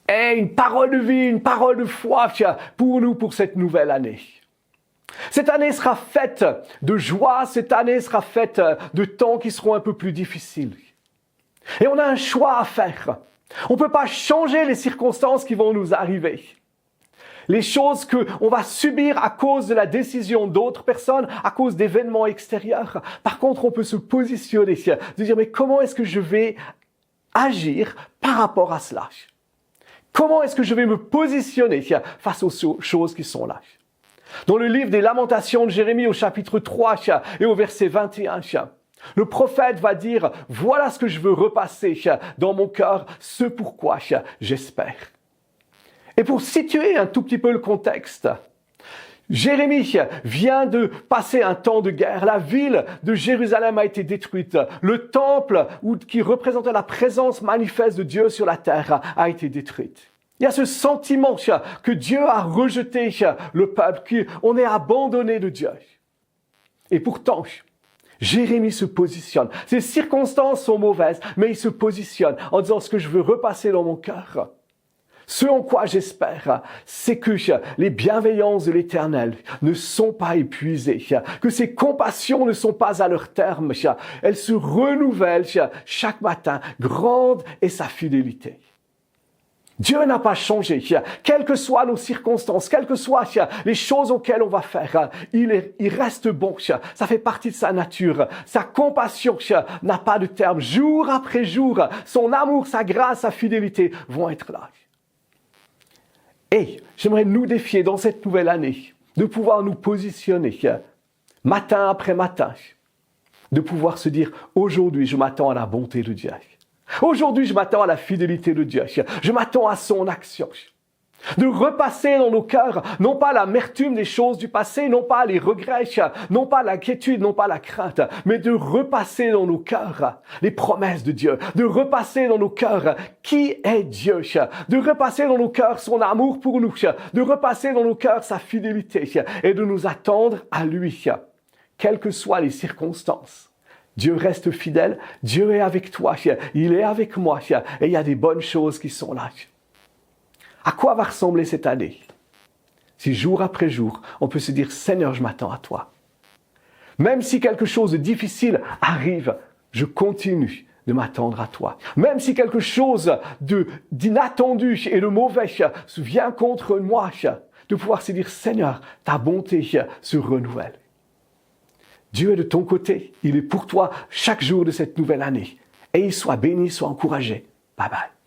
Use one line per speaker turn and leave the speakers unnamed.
ait une parole de vie, une parole de foi pour nous, pour cette nouvelle année. Cette année sera faite de joie, cette année sera faite de temps qui seront un peu plus difficiles. Et on a un choix à faire. On ne peut pas changer les circonstances qui vont nous arriver. Les choses qu'on va subir à cause de la décision d'autres personnes, à cause d'événements extérieurs. Par contre, on peut se positionner, de dire, mais comment est-ce que je vais agir par rapport à cela? Comment est-ce que je vais me positionner face aux choses qui sont là? Dans le livre des Lamentations de Jérémie au chapitre 3 et au verset 21, le prophète va dire, voilà ce que je veux repasser dans mon cœur, ce pourquoi j'espère. Et pour situer un tout petit peu le contexte, Jérémie vient de passer un temps de guerre. La ville de Jérusalem a été détruite. Le temple qui représentait la présence manifeste de Dieu sur la terre a été détruit. Il y a ce sentiment que Dieu a rejeté le peuple, qu'on est abandonné de Dieu. Et pourtant, Jérémie se positionne. Ces circonstances sont mauvaises, mais il se positionne en disant ce que je veux repasser dans mon cœur. Ce en quoi j'espère, c'est que les bienveillances de l'Éternel ne sont pas épuisées, que ses compassions ne sont pas à leur terme. Elles se renouvellent chaque matin. Grande est sa fidélité. Dieu n'a pas changé. Quelles que soient nos circonstances, quelles que soient les choses auxquelles on va faire, il reste bon. Ça fait partie de sa nature. Sa compassion n'a pas de terme. Jour après jour, son amour, sa grâce, sa fidélité vont être là. Et j'aimerais nous défier dans cette nouvelle année de pouvoir nous positionner matin après matin, de pouvoir se dire aujourd'hui je m'attends à la bonté de Dieu. Aujourd'hui je m'attends à la fidélité de Dieu. Je m'attends à son action. De repasser dans nos cœurs, non pas l'amertume des choses du passé, non pas les regrets, non pas l'inquiétude, non pas la crainte, mais de repasser dans nos cœurs les promesses de Dieu, de repasser dans nos cœurs qui est Dieu, de repasser dans nos cœurs son amour pour nous, de repasser dans nos cœurs sa fidélité et de nous attendre à lui, quelles que soient les circonstances. Dieu reste fidèle, Dieu est avec toi, il est avec moi et il y a des bonnes choses qui sont là. À quoi va ressembler cette année? Si jour après jour, on peut se dire, Seigneur, je m'attends à toi. Même si quelque chose de difficile arrive, je continue de m'attendre à toi. Même si quelque chose d'inattendu et de mauvais vient contre moi, de pouvoir se dire, Seigneur, ta bonté se renouvelle. Dieu est de ton côté, il est pour toi chaque jour de cette nouvelle année. Et il soit béni, soit encouragé. Bye bye.